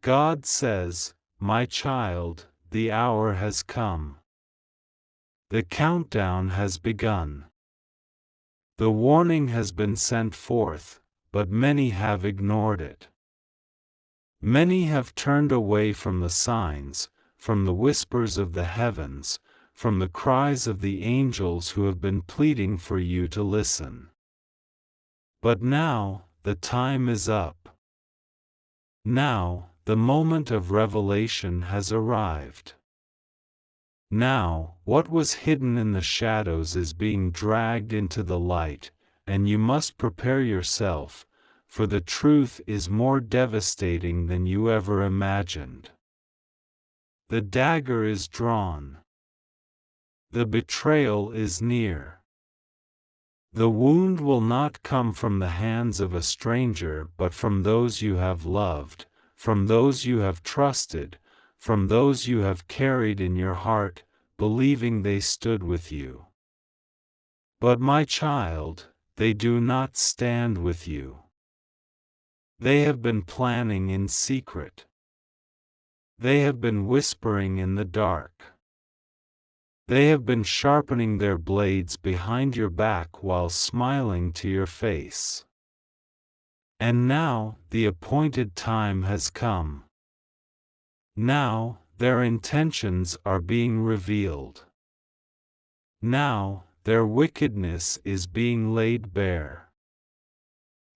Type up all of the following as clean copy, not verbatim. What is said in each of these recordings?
God says, "My child, the hour has come. The countdown has begun. The warning has been sent forth, but many have ignored it. Many have turned away from the signs, from the whispers of the heavens, from the cries of the angels who have been pleading for you to listen. But now, the time is up. Now, the moment of revelation has arrived. Now, what was hidden in the shadows is being dragged into the light, and you must prepare yourself, for the truth is more devastating than you ever imagined. The dagger is drawn. The betrayal is near. The wound will not come from the hands of a stranger but from those you have loved, from those you have trusted, from those you have carried in your heart, believing they stood with you. But my child, they do not stand with you. They have been planning in secret. They have been whispering in the dark. They have been sharpening their blades behind your back while smiling to your face. And now, the appointed time has come. Now, their intentions are being revealed. Now, their wickedness is being laid bare.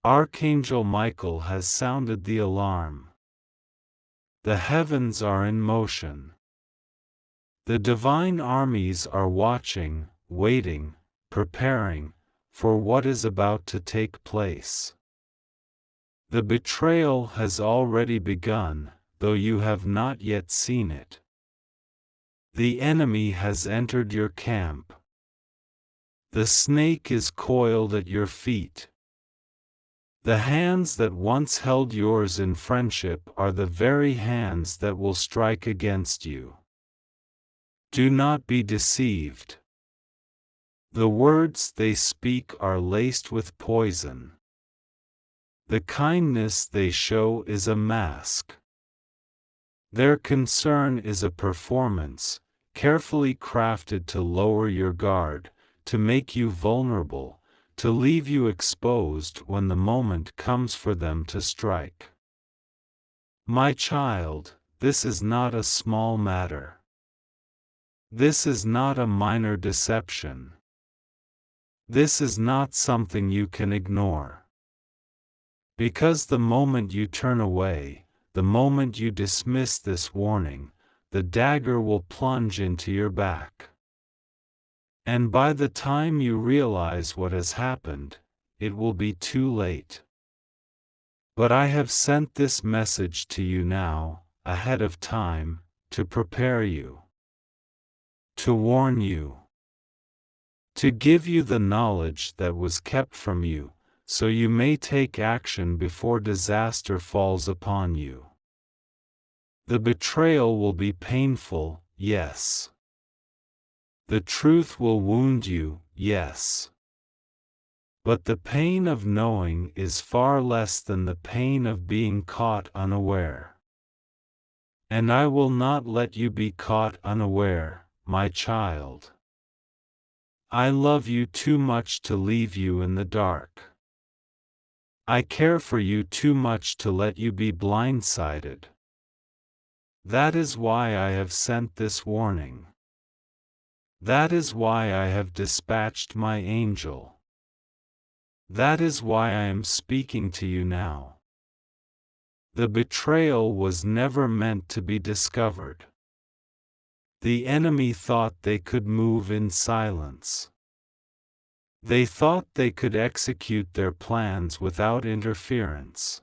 Archangel Michael has sounded the alarm. The heavens are in motion. The divine armies are watching, waiting, preparing, for what is about to take place. The betrayal has already begun, though you have not yet seen it. The enemy has entered your camp. The snake is coiled at your feet. The hands that once held yours in friendship are the very hands that will strike against you. Do not be deceived. The words they speak are laced with poison. The kindness they show is a mask. Their concern is a performance, carefully crafted to lower your guard, to make you vulnerable, to leave you exposed when the moment comes for them to strike. My child, this is not a small matter. This is not a minor deception. This is not something you can ignore. Because the moment you turn away, the moment you dismiss this warning, the dagger will plunge into your back. And by the time you realize what has happened, it will be too late. But I have sent this message to you now, ahead of time, to prepare you. To warn you. To give you the knowledge that was kept from you, so you may take action before disaster falls upon you. The betrayal will be painful, yes. The truth will wound you, yes. But the pain of knowing is far less than the pain of being caught unaware. And I will not let you be caught unaware, my child. I love you too much to leave you in the dark. I care for you too much to let you be blindsided. That is why I have sent this warning. That is why I have dispatched my angel. That is why I am speaking to you now. The betrayal was never meant to be discovered. The enemy thought they could move in silence. They thought they could execute their plans without interference.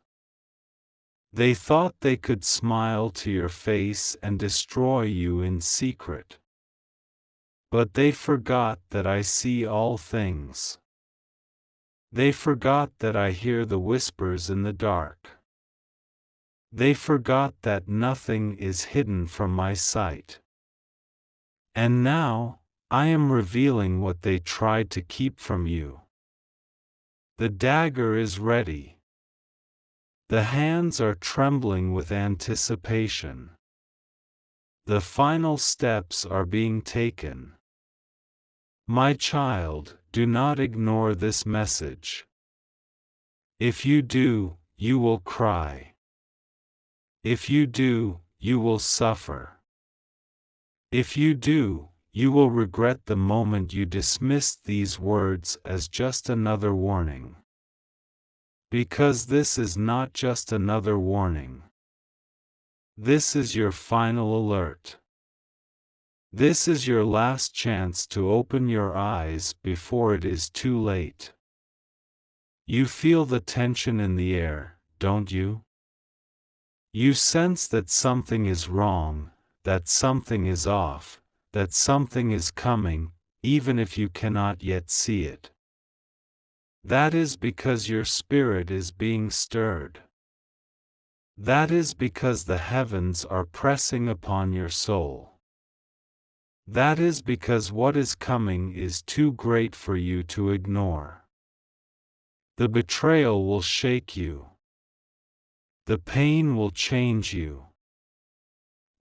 They thought they could smile to your face and destroy you in secret. But they forgot that I see all things. They forgot that I hear the whispers in the dark. They forgot that nothing is hidden from my sight. And now, I am revealing what they tried to keep from you. The dagger is ready. The hands are trembling with anticipation. The final steps are being taken. My child, do not ignore this message. If you do, you will cry. If you do, you will suffer. If you do, you will regret the moment you dismissed these words as just another warning. Because this is not just another warning. This is your final alert. This is your last chance to open your eyes before it is too late. You feel the tension in the air, don't you? You sense that something is wrong, that something is off, that something is coming, even if you cannot yet see it. That is because your spirit is being stirred. That is because the heavens are pressing upon your soul. That is because what is coming is too great for you to ignore. The betrayal will shake you. The pain will change you.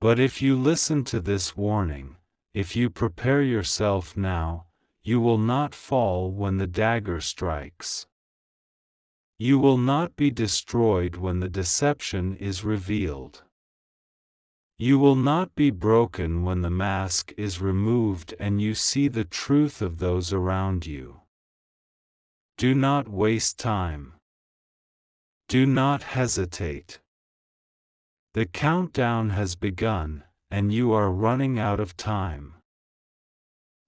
But if you listen to this warning, if you prepare yourself now, you will not fall when the dagger strikes. You will not be destroyed when the deception is revealed. You will not be broken when the mask is removed and you see the truth of those around you. Do not waste time. Do not hesitate. The countdown has begun, and you are running out of time.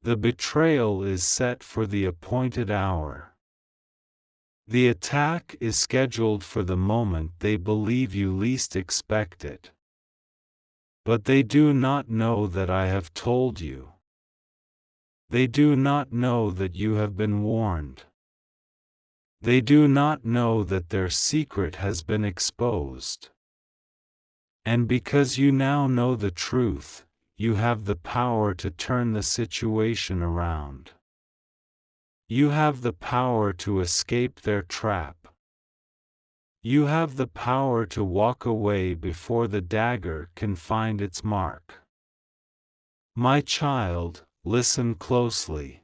The betrayal is set for the appointed hour. The attack is scheduled for the moment they believe you least expect it. But they do not know that I have told you. They do not know that you have been warned. They do not know that their secret has been exposed. And because you now know the truth, you have the power to turn the situation around. You have the power to escape their trap. You have the power to walk away before the dagger can find its mark. My child, listen closely.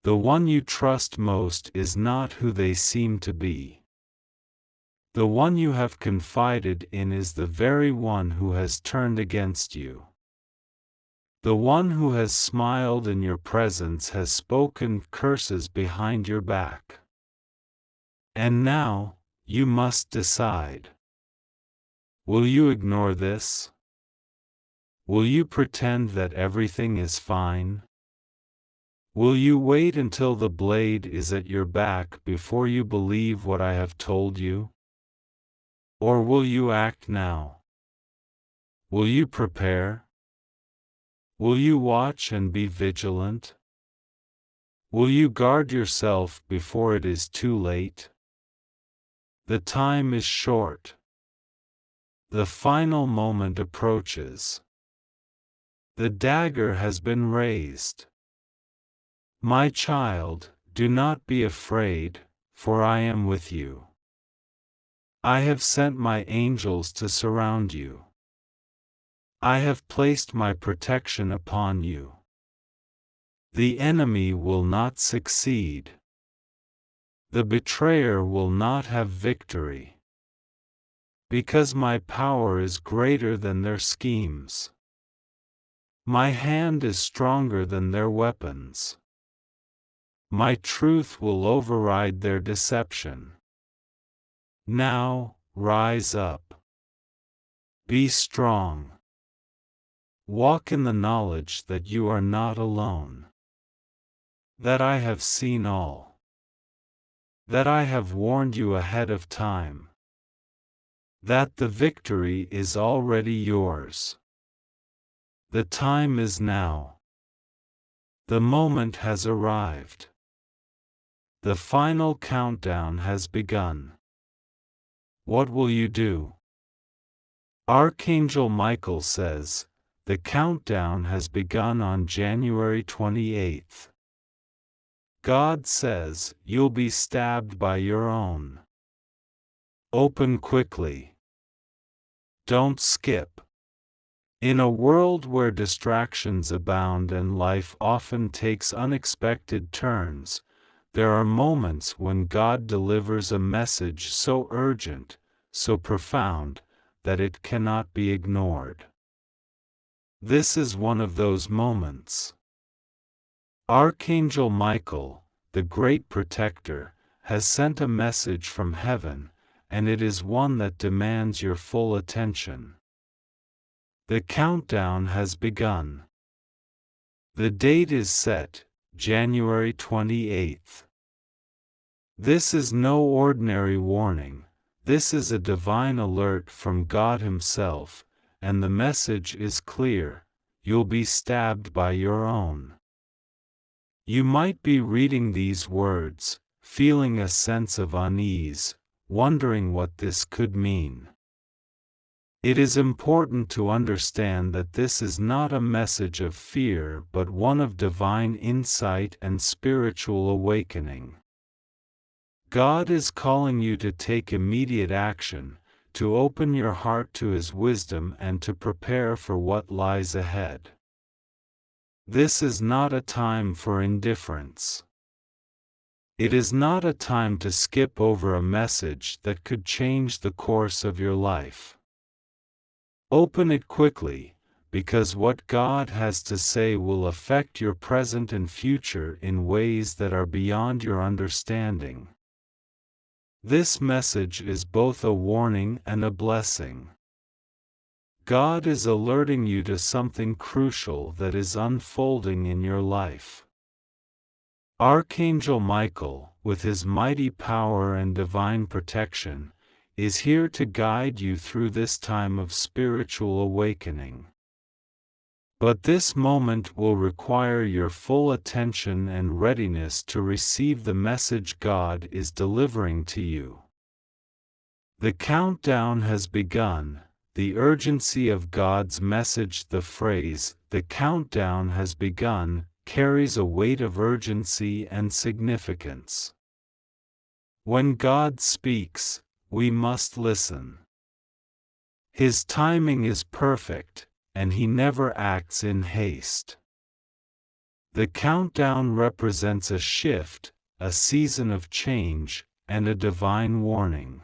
The one you trust most is not who they seem to be. The one you have confided in is the very one who has turned against you. The one who has smiled in your presence has spoken curses behind your back. And now, you must decide. Will you ignore this? Will you pretend that everything is fine? Will you wait until the blade is at your back before you believe what I have told you? Or will you act now? Will you prepare? Will you watch and be vigilant? Will you guard yourself before it is too late? The time is short. The final moment approaches. The dagger has been raised. My child, do not be afraid, for I am with you. I have sent my angels to surround you. I have placed my protection upon you. The enemy will not succeed. The betrayer will not have victory. Because my power is greater than their schemes. My hand is stronger than their weapons. My truth will override their deception. Now, rise up. Be strong. Walk in the knowledge that you are not alone. That I have seen all. That I have warned you ahead of time. That the victory is already yours. The time is now. The moment has arrived. The final countdown has begun. What will you do? Archangel Michael says, the countdown has begun on January 28th. God says, you'll be stabbed by your own. Open quickly. Don't skip. In a world where distractions abound and life often takes unexpected turns, there are moments when God delivers a message so urgent, so profound, that it cannot be ignored. This is one of those moments. Archangel Michael, the great protector, has sent a message from heaven, and it is one that demands your full attention. The countdown has begun. The date is set, January 28th. This is no ordinary warning, this is a divine alert from God Himself, and the message is clear: you'll be stabbed by your own. You might be reading these words, feeling a sense of unease, wondering what this could mean. It is important to understand that this is not a message of fear but one of divine insight and spiritual awakening. God is calling you to take immediate action, to open your heart to His wisdom and to prepare for what lies ahead. This is not a time for indifference. It is not a time to skip over a message that could change the course of your life. Open it quickly, because what God has to say will affect your present and future in ways that are beyond your understanding. This message is both a warning and a blessing. God is alerting you to something crucial that is unfolding in your life. Archangel Michael, with his mighty power and divine protection, is here to guide you through this time of spiritual awakening. But this moment will require your full attention and readiness to receive the message God is delivering to you. The countdown has begun. The urgency of God's message, the phrase, "the countdown has begun," carries a weight of urgency and significance. When God speaks, we must listen. His timing is perfect, and He never acts in haste. The countdown represents a shift, a season of change, and a divine warning.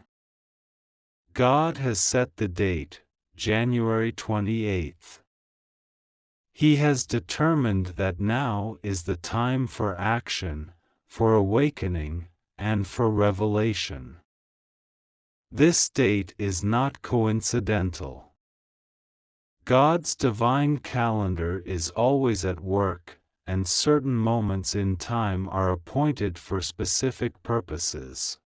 God has set the date, January 28th. He has determined that now is the time for action, for awakening, and for revelation. This date is not coincidental. God's divine calendar is always at work, and certain moments in time are appointed for specific purposes.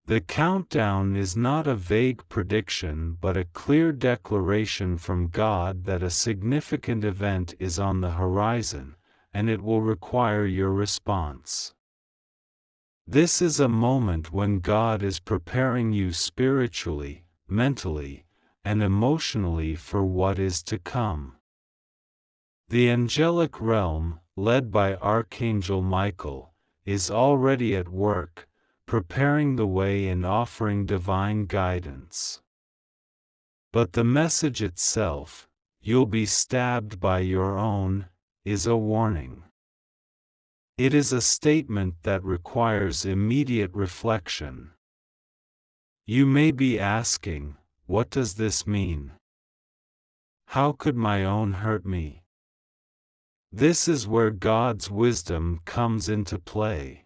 The countdown is not a vague prediction but a clear declaration from God that a significant event is on the horizon, and it will require your response. This is a moment when God is preparing you spiritually, mentally, and emotionally for what is to come. The angelic realm, led by Archangel Michael, is already at work, preparing the way and offering divine guidance. But the message itself, "You'll be stabbed by your own," is a warning. It is a statement that requires immediate reflection. You may be asking, what does this mean? How could my own hurt me? This is where God's wisdom comes into play.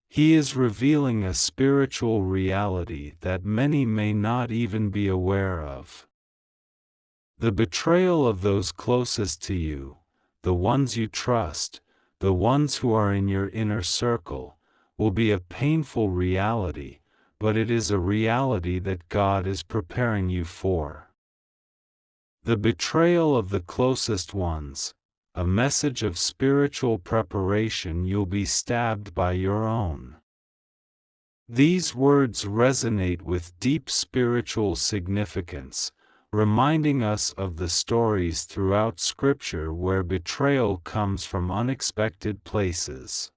He is revealing a spiritual reality that many may not even be aware of. The betrayal of those closest to you, the ones you trust, the ones who are in your inner circle, will be a painful reality, but it is a reality that God is preparing you for. The betrayal of the closest ones, a message of spiritual preparation. You'll be stabbed by your own. These words resonate with deep spiritual significance, reminding us of the stories throughout Scripture where betrayal comes from unexpected places.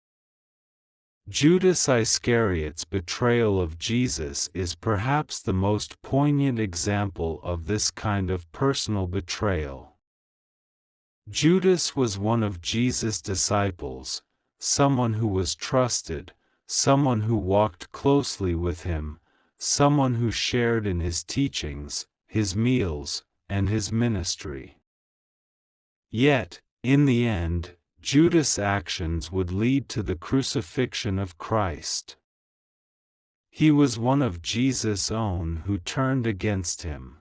Judas Iscariot's betrayal of Jesus is perhaps the most poignant example of this kind of personal betrayal. Judas was one of Jesus' disciples, someone who was trusted, someone who walked closely with him, someone who shared in his teachings, his meals, and his ministry. Yet, in the end, Judas' actions would lead to the crucifixion of Christ. He was one of Jesus' own who turned against him.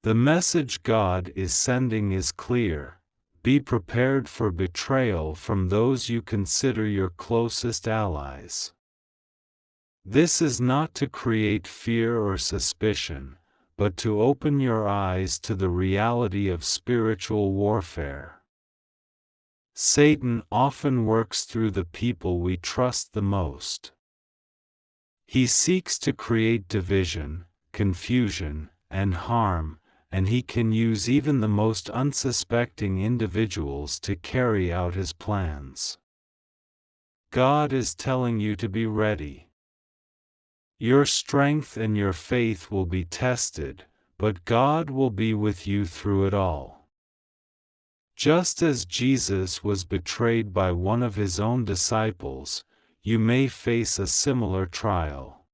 The message God is sending is clear: be prepared for betrayal from those you consider your closest allies. This is not to create fear or suspicion, but to open your eyes to the reality of spiritual warfare. Satan often works through the people we trust the most. He seeks to create division, confusion, and harm, and he can use even the most unsuspecting individuals to carry out his plans. God is telling you to be ready. Your strength and your faith will be tested, but God will be with you through it all. Just as Jesus was betrayed by one of his own disciples, you may face a similar trial.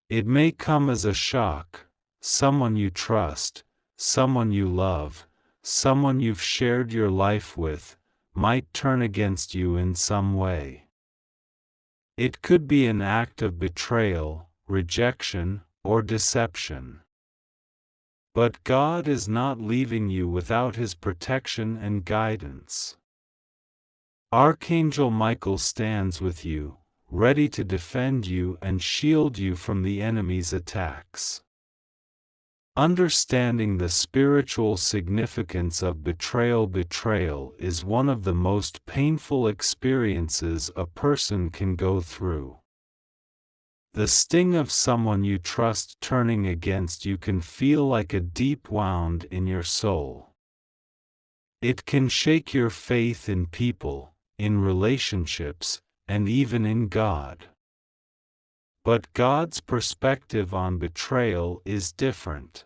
It may come as a shock. Someone you trust, someone you love, someone you've shared your life with, might turn against you in some way. It could be an act of betrayal, rejection, or deception. But God is not leaving you without His protection and guidance. Archangel Michael stands with you, ready to defend you and shield you from the enemy's attacks. Understanding the spiritual significance of betrayal is one of the most painful experiences a person can go through. The sting of someone you trust turning against you can feel like a deep wound in your soul. It can shake your faith in people, in relationships, and even in God. But God's perspective on betrayal is different.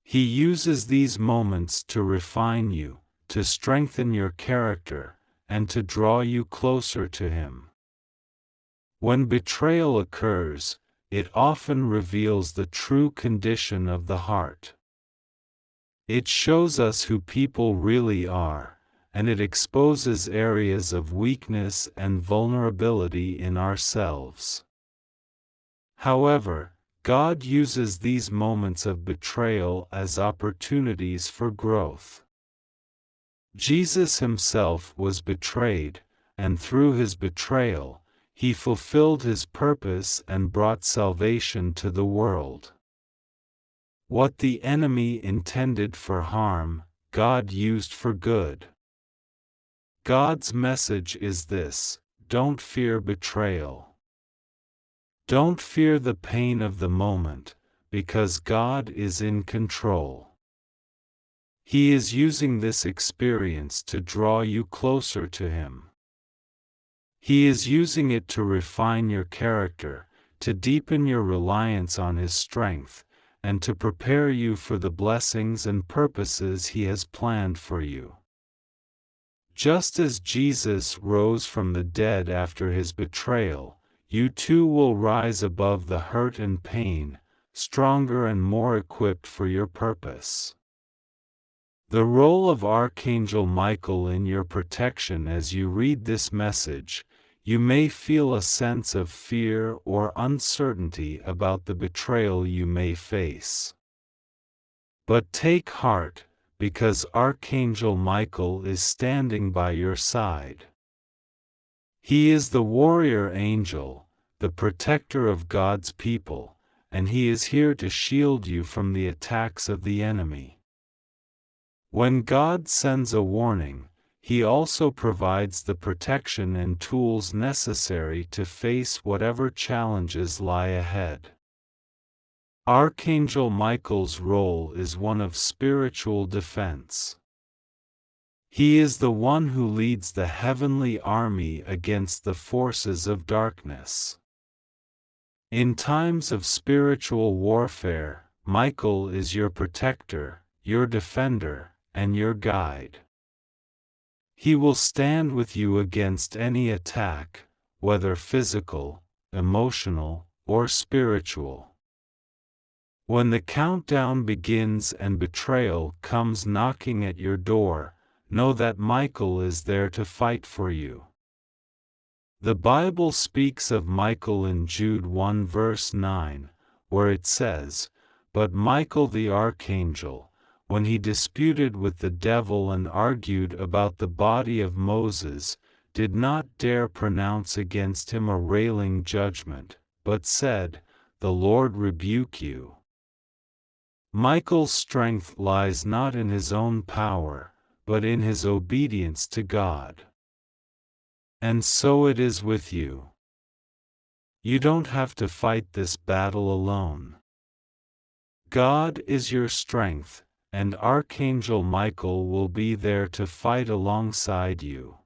He uses these moments to refine you, to strengthen your character, and to draw you closer to Him. When betrayal occurs, it often reveals the true condition of the heart. It shows us who people really are, and it exposes areas of weakness and vulnerability in ourselves. However, God uses these moments of betrayal as opportunities for growth. Jesus Himself was betrayed, and through His betrayal, He fulfilled His purpose and brought salvation to the world. What the enemy intended for harm, God used for good. God's message is this: don't fear betrayal. Don't fear the pain of the moment, because God is in control. He is using this experience to draw you closer to Him. He is using it to refine your character, to deepen your reliance on His strength, and to prepare you for the blessings and purposes He has planned for you. Just as Jesus rose from the dead after His betrayal, you too will rise above the hurt and pain, stronger and more equipped for your purpose. The role of Archangel Michael in your protection. As you read this message, you may feel a sense of fear or uncertainty about the betrayal you may face. But take heart, because Archangel Michael is standing by your side. He is the warrior angel, the protector of God's people, and he is here to shield you from the attacks of the enemy. When God sends a warning, He also provides the protection and tools necessary to face whatever challenges lie ahead. Archangel Michael's role is one of spiritual defense. He is the one who leads the heavenly army against the forces of darkness. In times of spiritual warfare, Michael is your protector, your defender, and your guide. He will stand with you against any attack, whether physical, emotional, or spiritual. When the countdown begins and betrayal comes knocking at your door, know that Michael is there to fight for you. The Bible speaks of Michael in Jude 1 verse 9, where it says, "But Michael the archangel, when he disputed with the devil and argued about the body of Moses, did not dare pronounce against him a railing judgment, but said, 'The Lord rebuke you.'" Michael's strength lies not in his own power, but in his obedience to God. And so it is with you. You don't have to fight this battle alone. God is your strength, and Archangel Michael will be there to fight alongside you.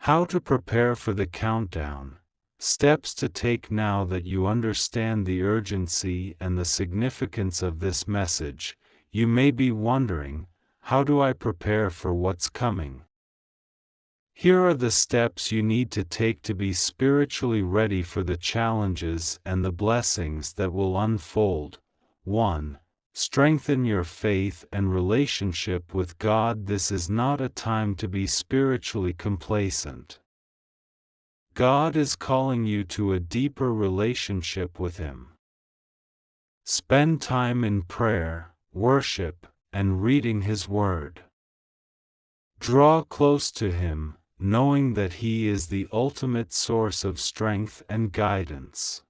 How to prepare for the countdown. Steps to take now that you understand the urgency and the significance of this message. You may be wondering, how do I prepare for what's coming? Here are the steps you need to take to be spiritually ready for the challenges and the blessings that will unfold. 1. Strengthen your faith and relationship with God. This is not a time to be spiritually complacent. God is calling you to a deeper relationship with Him. Spend time in prayer, worship, and reading His Word. Draw close to Him, knowing that He is the ultimate source of strength and guidance.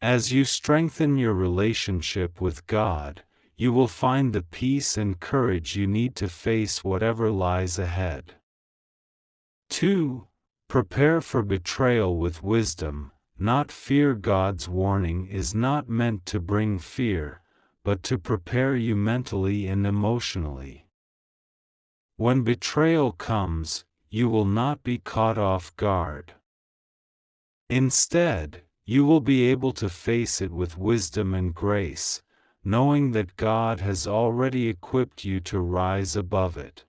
As you strengthen your relationship with God, you will find the peace and courage you need to face whatever lies ahead. 2. Prepare for betrayal with wisdom, not fear. God's warning is not meant to bring fear, but to prepare you mentally and emotionally. When betrayal comes, you will not be caught off guard. Instead, you will be able to face it with wisdom and grace, knowing that God has already equipped you to rise above it.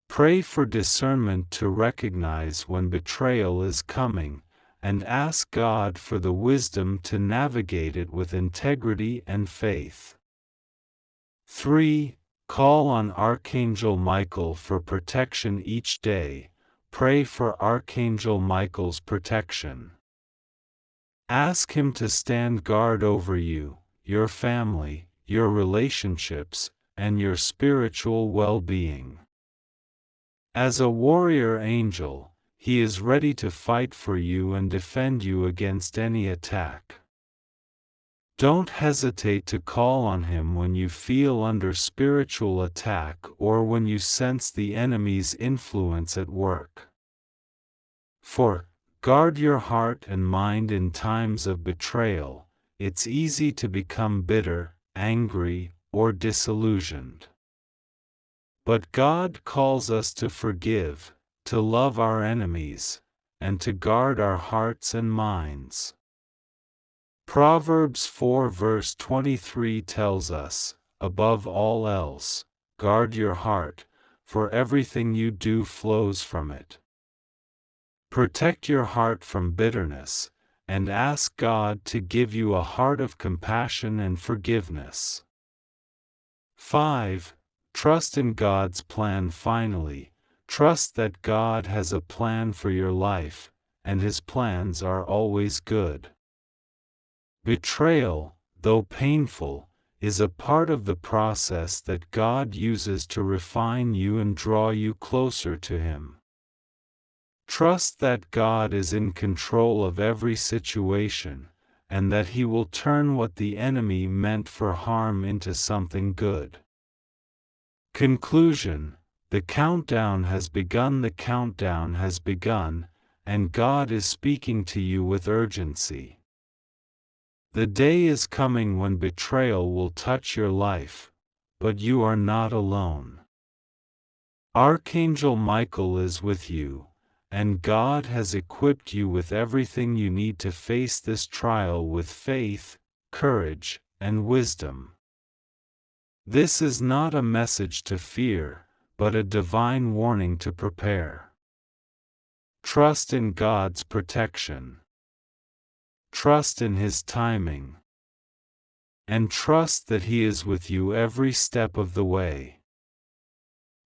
Pray for discernment to recognize when betrayal is coming, and ask God for the wisdom to navigate it with integrity and faith. 3. Call on Archangel Michael for protection each day. Pray for Archangel Michael's protection. Ask him to stand guard over you, your family, your relationships, and your spiritual well-being. As a warrior angel, he is ready to fight for you and defend you against any attack. Don't hesitate to call on him when you feel under spiritual attack or when you sense the enemy's influence at work. 4. Guard your heart and mind in times of betrayal. It's easy to become bitter, angry, or disillusioned. But God calls us to forgive, to love our enemies, and to guard our hearts and minds. Proverbs 4 verse 23 tells us, above all else, guard your heart, for everything you do flows from it. Protect your heart from bitterness, and ask God to give you a heart of compassion and forgiveness. 5. Trust in God's plan. Finally, trust that God has a plan for your life, and His plans are always good. Betrayal, though painful, is a part of the process that God uses to refine you and draw you closer to Him. Trust that God is in control of every situation, and that He will turn what the enemy meant for harm into something good. Conclusion: the countdown has begun. The countdown has begun, and God is speaking to you with urgency. The day is coming when betrayal will touch your life, but you are not alone. Archangel Michael is with you, and God has equipped you with everything you need to face this trial with faith, courage, and wisdom. This is not a message to fear, but a divine warning to prepare. Trust in God's protection. Trust in His timing. And trust that He is with you every step of the way.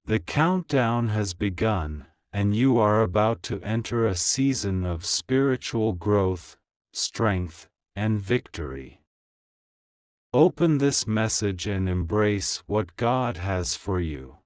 The countdown has begun, and you are about to enter a season of spiritual growth, strength, and victory. Open this message and embrace what God has for you.